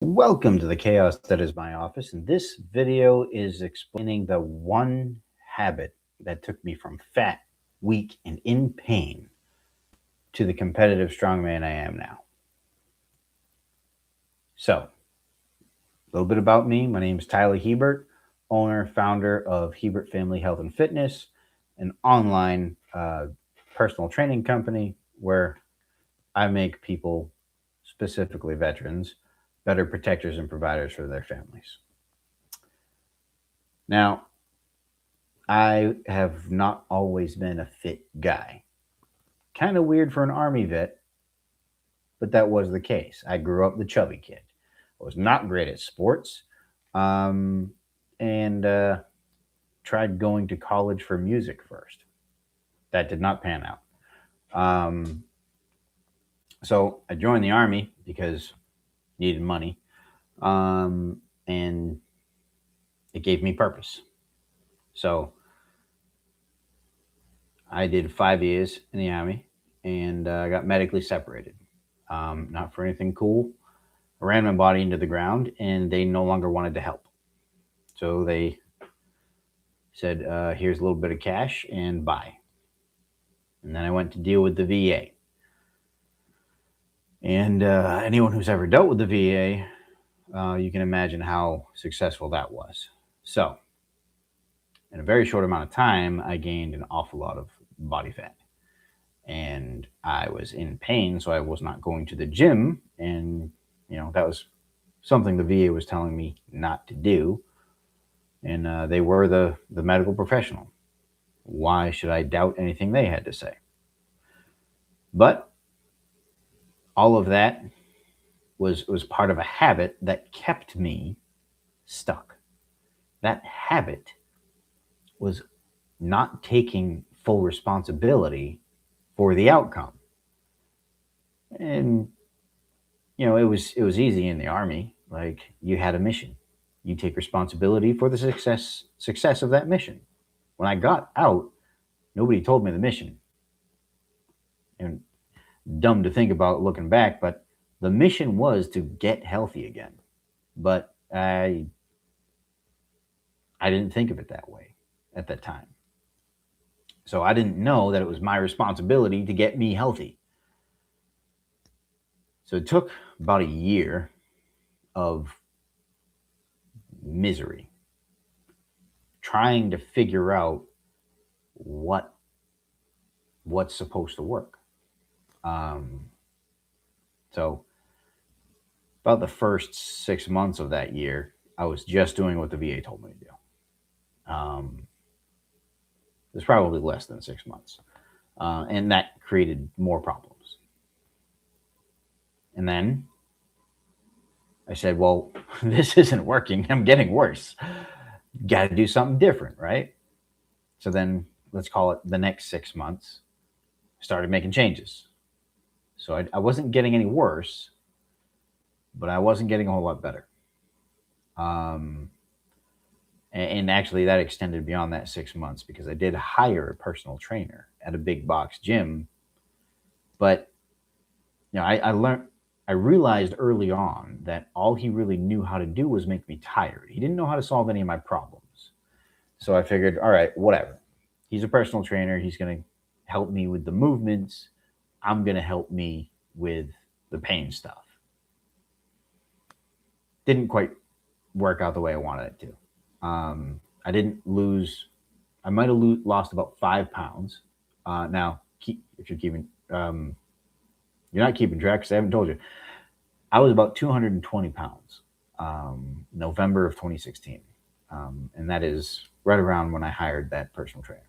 Welcome to the chaos that is my office. And this video is explaining the one habit that took me from fat, weak, and in pain to the competitive strongman I am now. So, a little bit about me. My name is Tyler Hebert, owner, founder of Hebert Family Health and Fitness, an online personal training company where I make people, specifically veterans, better protectors and providers for their families. Now, I have not always been a fit guy. Kind of weird for an Army vet, but that was the case. I grew up the chubby kid. I was not great at sports, um, and tried going to college for music first. That did not pan out. So I joined the Army because needed money, and it gave me purpose. So I did 5 years in the Army and got medically separated. Not for anything cool. I ran my body into the ground and they no longer wanted to help. So they said, here's a little bit of cash and bye. And then I went to deal with the VA. And anyone who's ever dealt with the VA, you can imagine how successful that was. So, in a very short amount of time, I gained an awful lot of body fat. And I was in pain, so I was not going to the gym. And, that was something the VA was telling me not to do. And they were the medical professional. Why should I doubt anything they had to say? But all of that was part of a habit that kept me stuck. That habit was not taking full responsibility for the outcome. And it was easy in the Army. Like, you had a mission. You take responsibility for the success of that mission. When I got out, nobody told me the mission. And dumb to think about looking back, but the mission was to get healthy again. But I didn't think of it that way at that time. So I didn't know that it was my responsibility to get me healthy. So it took about a year of misery trying to figure out what's supposed to work. So about the first 6 months of that year, I was just doing what the VA told me to do. It was probably less than 6 months. And that created more problems. And then I said, well, this isn't working. I'm getting worse. Got to do something different, right? So then let's call it the next 6 months, I started making changes. So I wasn't getting any worse, but I wasn't getting a whole lot better. And actually, that extended beyond that 6 months because I did hire a personal trainer at a big box gym. But I realized early on that all he really knew how to do was make me tired. He didn't know how to solve any of my problems. So I figured, all right, whatever. He's a personal trainer. He's going to help me with the movements. I'm going to help me with the pain stuff. Didn't quite work out the way I wanted it to. I didn't lose. I might have lost about 5 pounds. Now, if you're keeping, you're not keeping track because I haven't told you. I was about 220 pounds, November of 2016. And that is right around when I hired that personal trainer.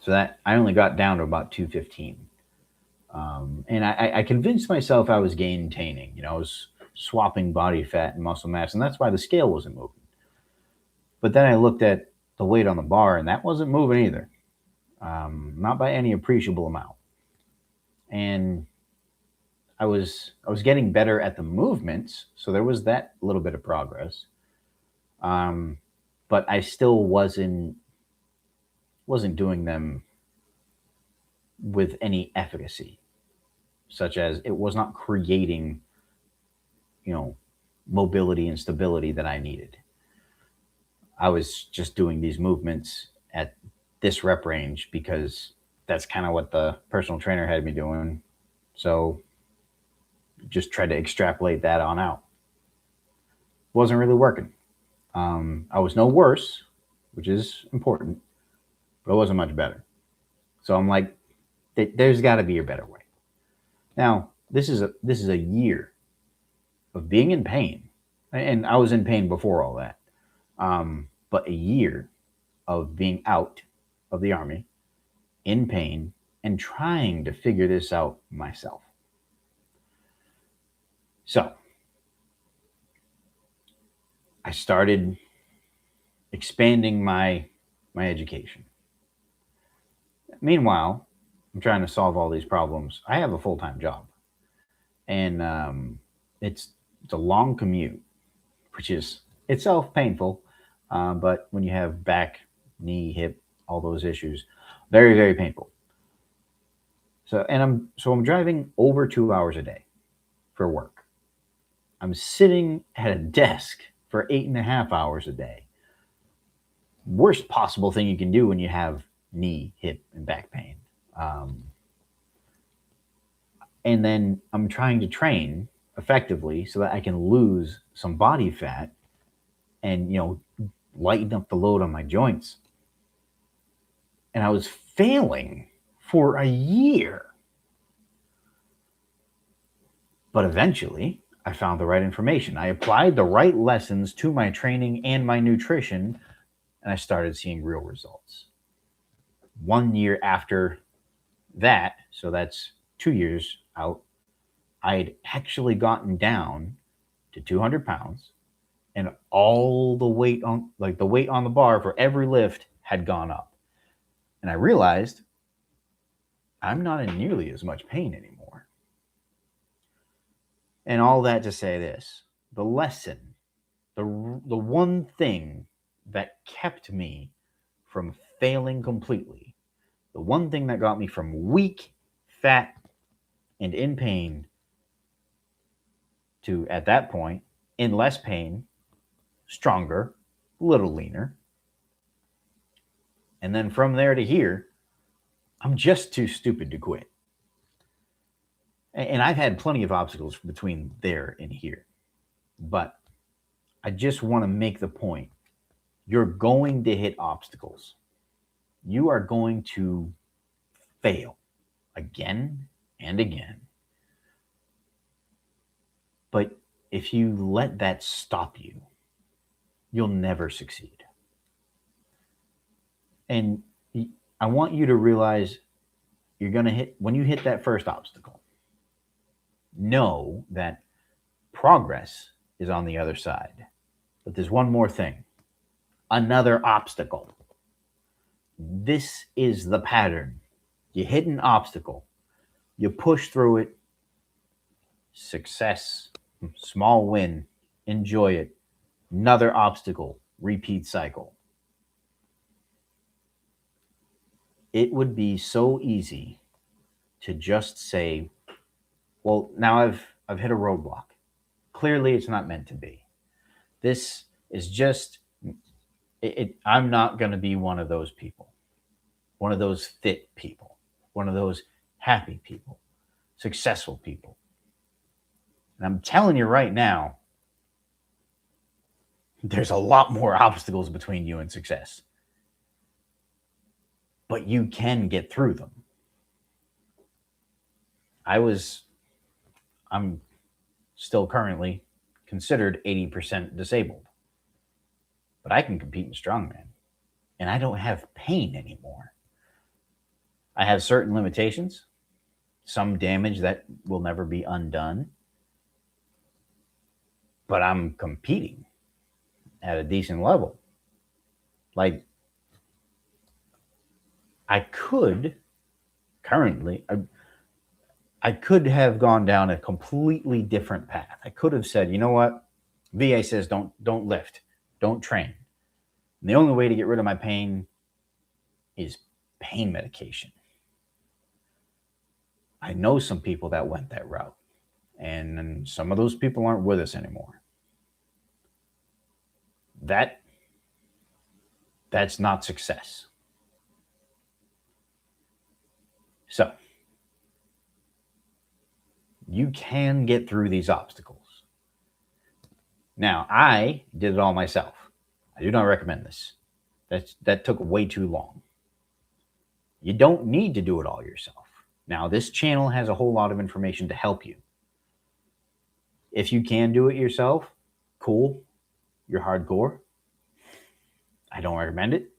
So that I only got down to about 215. And I convinced myself I was maintaining. I was swapping body fat and muscle mass, and that's why the scale wasn't moving. But then I looked at the weight on the bar, and that wasn't moving either, not by any appreciable amount. And I was getting better at the movements, so there was that little bit of progress. But I still wasn't doing them with any efficacy. such as it was not creating, you know, mobility and stability that I needed. I was just doing these movements at this rep range because that's kind of what the personal trainer had me doing. So just tried to extrapolate that on out. Wasn't really working. I was no worse, which is important, but it wasn't much better. So I'm like, there's got to be a better way. Now, this is a year of being in pain, and I was in pain before all that. But a year of being out of the army, in pain, and trying to figure this out myself. So I started expanding my education. Meanwhile, I'm trying to solve all these problems. I have a full-time job, and it's a long commute, which is itself painful. But when you have back, knee, hip, all those issues, very, very painful. So I'm driving over 2 hours a day for work. I'm sitting at a desk for 8.5 hours a day. Worst possible thing you can do when you have knee, hip, and back pain. And then I'm trying to train effectively so that I can lose some body fat and, lighten up the load on my joints. And I was failing for a year. But eventually, I found the right information. I applied the right lessons to my training and my nutrition, and I started seeing real results. 1 year after that, so that's 2 years out, I'd actually gotten down to 200 pounds, and all the weight on the bar for every lift had gone up. And I realized I'm not in nearly as much pain anymore. And all that to say this, the lesson, the one thing that kept me from failing completely, the one thing that got me from weak, fat, and in pain to, at that point, in less pain, stronger, a little leaner. And then from there to here, I'm just too stupid to quit. And I've had plenty of obstacles between there and here. But I just want to make the point. You're going to hit obstacles. You are going to fail again and again. But if you let that stop you, you'll never succeed. And I want you to realize you're going to hit, when you hit that first obstacle, know that progress is on the other side. But there's one more thing. Another obstacle. This is the pattern. You hit an obstacle. You push through it. Success. Small win. Enjoy it. Another obstacle. Repeat cycle. It would be so easy to just say, well, now I've hit a roadblock. Clearly it's not meant to be. This is just, I'm not going to be one of those people, one of those fit people, one of those happy people, successful people. And I'm telling you right now, there's a lot more obstacles between you and success. But you can get through them. I'm still currently considered 80% disabled. But I can compete in Strongman. And I don't have pain anymore. I have certain limitations, some damage that will never be undone. But I'm competing at a decent level. Like, I could have gone down a completely different path. I could have said, you know what? VA says don't lift, don't train. And the only way to get rid of my pain is pain medication. I know some people that went that route, and some of those people aren't with us anymore. That's not success. So you can get through these obstacles. Now, I did it all myself. I do not recommend this. That took way too long. You don't need to do it all yourself. Now, this channel has a whole lot of information to help you. If you can do it yourself, cool. You're hardcore. I don't recommend it.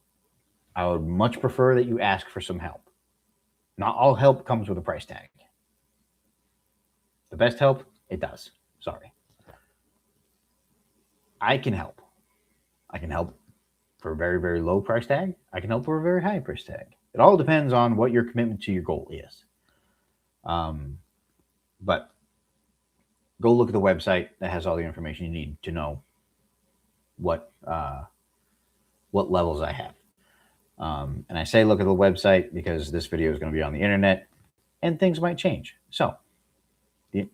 I would much prefer that you ask for some help. Not all help comes with a price tag. The best help, it does. Sorry. I can help. I can help for a very, very low price tag. I can help for a very high price tag. It all depends on what your commitment to your goal is. But go look at the website that has all the information you need to know what levels I have. And I say look at the website because this video is going to be on the internet and things might change. So the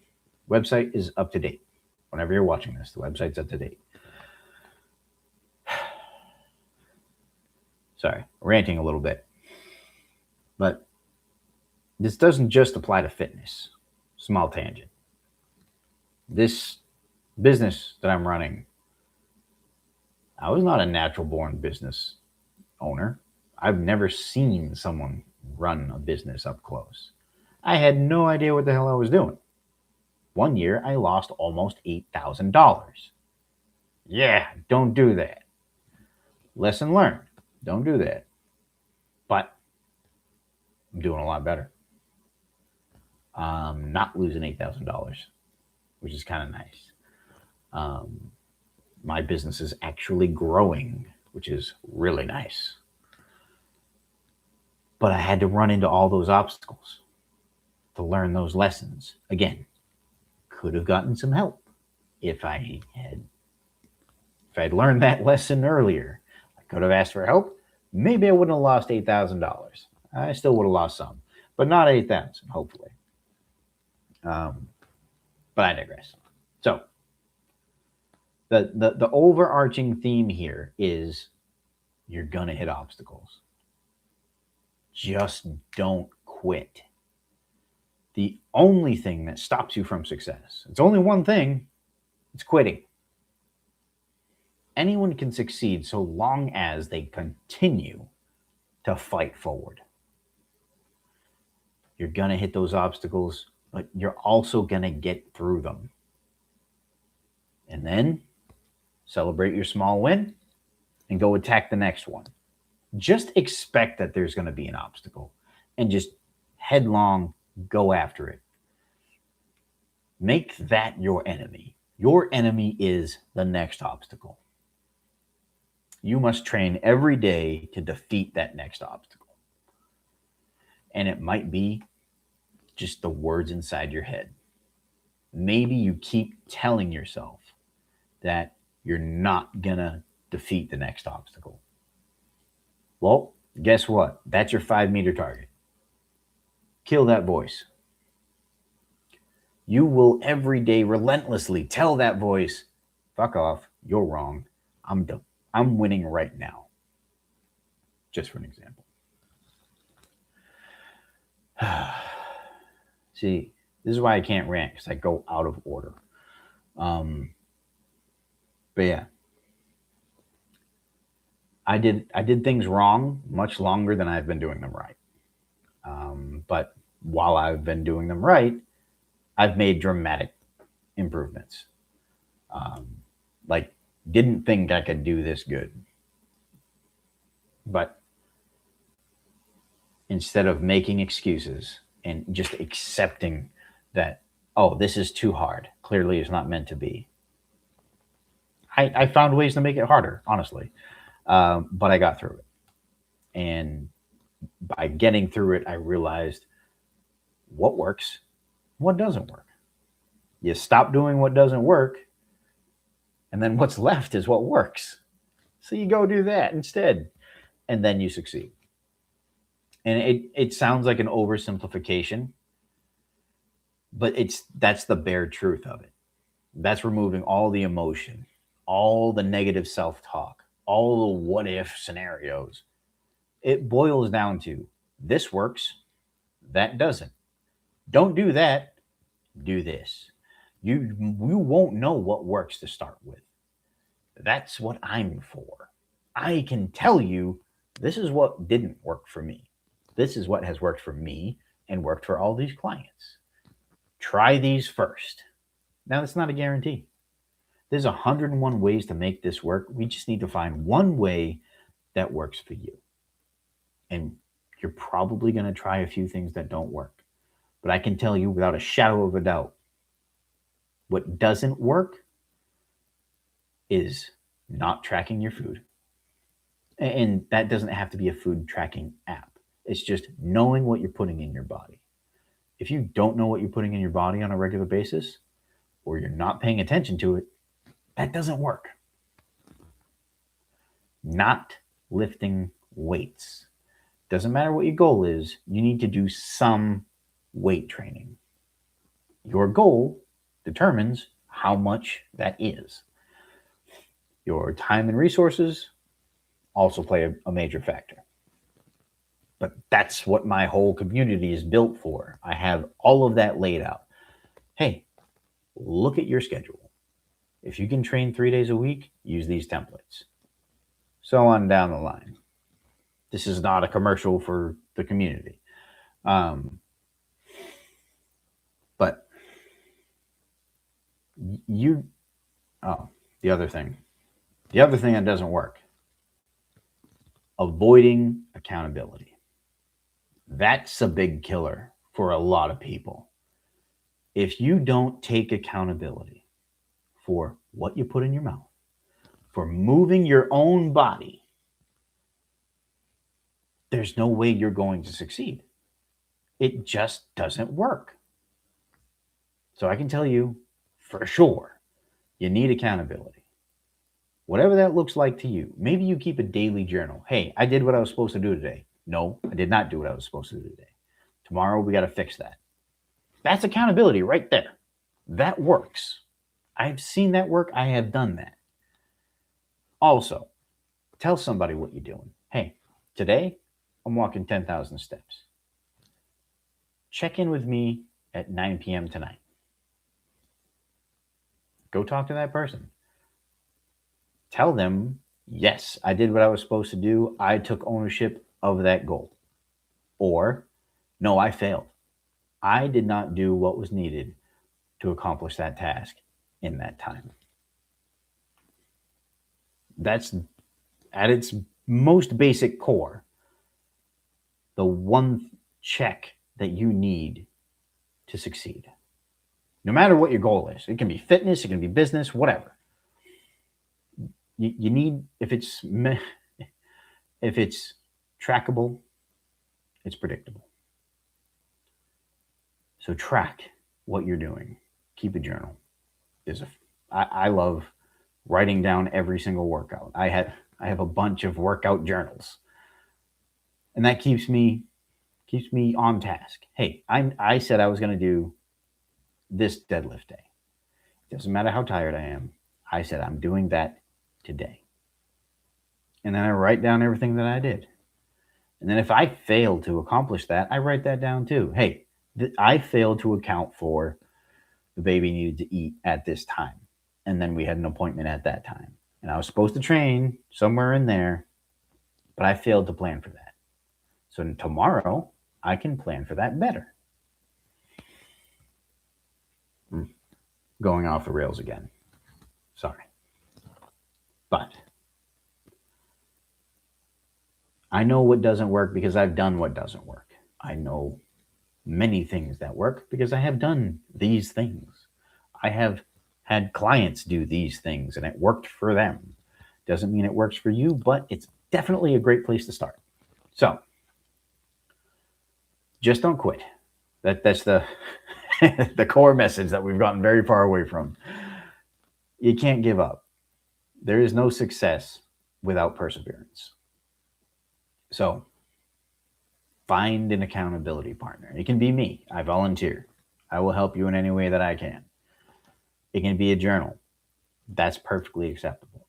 website is up to date. Whenever you're watching this, the website's up to date. Sorry, ranting a little bit. But this doesn't just apply to fitness. Small tangent. This business that I'm running, I was not a natural born business owner. I've never seen someone run a business up close. I had no idea what the hell I was doing. One year, I lost almost $8,000. Yeah, don't do that. Lesson learned. Don't do that. But I'm doing a lot better. Not losing $8,000, which is kind of nice. My business is actually growing, which is really nice. But I had to run into all those obstacles to learn those lessons. Again, could have gotten some help if I'd learned that lesson earlier. I could have asked for help. Maybe I wouldn't have lost $8,000. I still would have lost some, but not 8,000, hopefully. But I digress. So the overarching theme here is you're gonna hit obstacles. Just don't quit. The only thing that stops you from success, it's only one thing, it's quitting. Anyone can succeed so long as they continue to fight forward. You're gonna hit those obstacles, but you're also gonna get through them. And then celebrate your small win and go attack the next one. Just expect that there's gonna be an obstacle and just headlong go after it. Make that your enemy. Your enemy is the next obstacle. You must train every day to defeat that next obstacle. And it might be just the words inside your head. Maybe you keep telling yourself that you're not gonna defeat the next obstacle. Well, guess what? That's your 5-meter target. Kill that voice. You will every day relentlessly tell that voice, fuck off, you're wrong, I'm done. I'm winning right now. Just for an example. See, this is why I can't rant, because I go out of order. But yeah. I did things wrong much longer than I've been doing them right. But while I've been doing them right, I've made dramatic improvements. Like, didn't think I could do this good. But instead of making excuses and just accepting that, oh, this is too hard, clearly it's not meant to be, I found ways to make it harder, honestly. But I got through it. And by getting through it, I realized what works, what doesn't work. You stop doing what doesn't work, and then what's left is what works. So you go do that instead, and then you succeed. And it sounds like an oversimplification, But that's the bare truth of it. That's removing all the emotion, all the negative self-talk, all the what if scenarios. It boils down to this works, that doesn't. Don't do that, do this. You won't know what works to start with. That's what I'm for. I can tell you this is what didn't work for me. This is what has worked for me and worked for all these clients. Try these first. Now, that's not a guarantee. There's 101 ways to make this work. We just need to find one way that works for you. And you're probably going to try a few things that don't work. But I can tell you without a shadow of a doubt, what doesn't work is not tracking your food. And that doesn't have to be a food tracking app. It's just knowing what you're putting in your body. If you don't know what you're putting in your body on a regular basis, or you're not paying attention to it, that doesn't work. Not lifting weights. Doesn't matter what your goal is, you need to do some weight training. Your goal determines how much that is. Your time and resources also play a major factor. But that's what my whole community is built for. I have all of that laid out. Hey, look at your schedule. If you can train 3 days a week, use these templates. So on down the line. This is not a commercial for the community. But the other thing that doesn't work, avoiding accountability. That's a big killer for a lot of people. If you don't take accountability for what you put in your mouth, for moving your own body, there's no way you're going to succeed. It just doesn't work. So I can tell you for sure, you need accountability. Whatever that looks like to you. Maybe you keep a daily journal. Hey, I did what I was supposed to do today. No, I did not do what I was supposed to do today. Tomorrow, we got to fix that. That's accountability right there. That works. I've seen that work. I have done that. Also, tell somebody what you're doing. Hey, today, I'm walking 10,000 steps. Check in with me at 9 p.m. tonight. Go talk to that person. Tell them, yes, I did what I was supposed to do. I took ownership of that goal. Or, no, I failed. I did not do what was needed to accomplish that task in that time. That's at its most basic core, the one check that you need to succeed. No matter what your goal is. It can be fitness, it can be business, whatever. You need, if it's trackable, it's predictable. So track what you're doing. Keep a journal. I love writing down every single workout. I have a bunch of workout journals, and that keeps me on task. Hey, I said I was going to do this deadlift day. Doesn't matter how tired I am. I said I'm doing that today. And then I write down everything that I did. And then if I fail to accomplish that, I write that down too. Hey, I failed to account for the baby needed to eat at this time. And then we had an appointment at that time. And I was supposed to train somewhere in there, but I failed to plan for that. So tomorrow, I can plan for that better. Going off the rails again. Sorry. But I know what doesn't work because I've done what doesn't work. I know many things that work because I have done these things. I have had clients do these things and it worked for them. Doesn't mean it works for you, but it's definitely a great place to start. So just don't quit. That's the the core message that we've gotten very far away from. You can't give up. There is no success without perseverance. So find an accountability partner. It can be me. I volunteer. I will help you in any way that I can. It can be a journal. That's perfectly acceptable.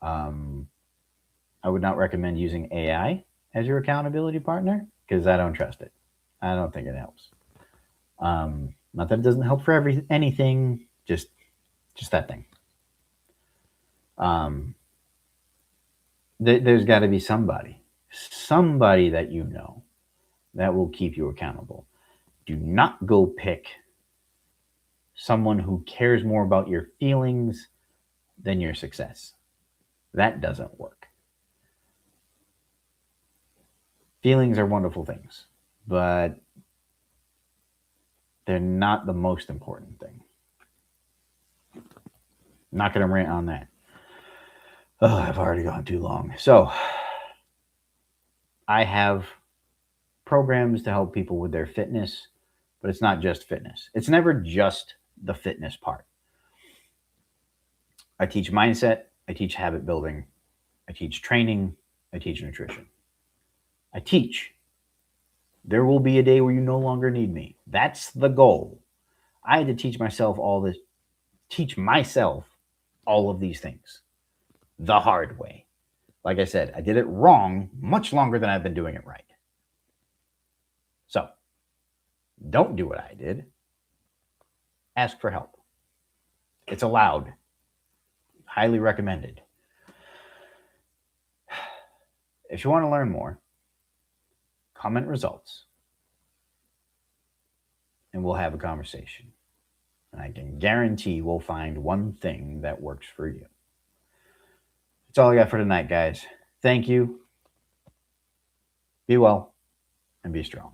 I would not recommend using AI as your accountability partner because I don't trust it. I don't think it helps. Not that it doesn't help for anything, just that thing. There's got to be somebody that you know that will keep you accountable. Do not go pick someone who cares more about your feelings than your success. That doesn't work. Feelings are wonderful things, but they're not the most important thing. Not going to rant on that. Oh, I've already gone too long. So, I have programs to help people with their fitness, but it's not just fitness. It's never just the fitness part. I teach mindset, I teach habit building, I teach training, I teach nutrition. I teach. There will be a day where you no longer need me. That's the goal. I had to teach myself all of these things the hard way. Like I said, I did it wrong much longer than I've been doing it right. So, don't do what I did. Ask for help. It's allowed. Highly recommended. If you want to learn more, comment results and we'll have a conversation. And I can guarantee we'll find one thing that works for you. That's all I got for tonight, guys. Thank you. Be well and be strong.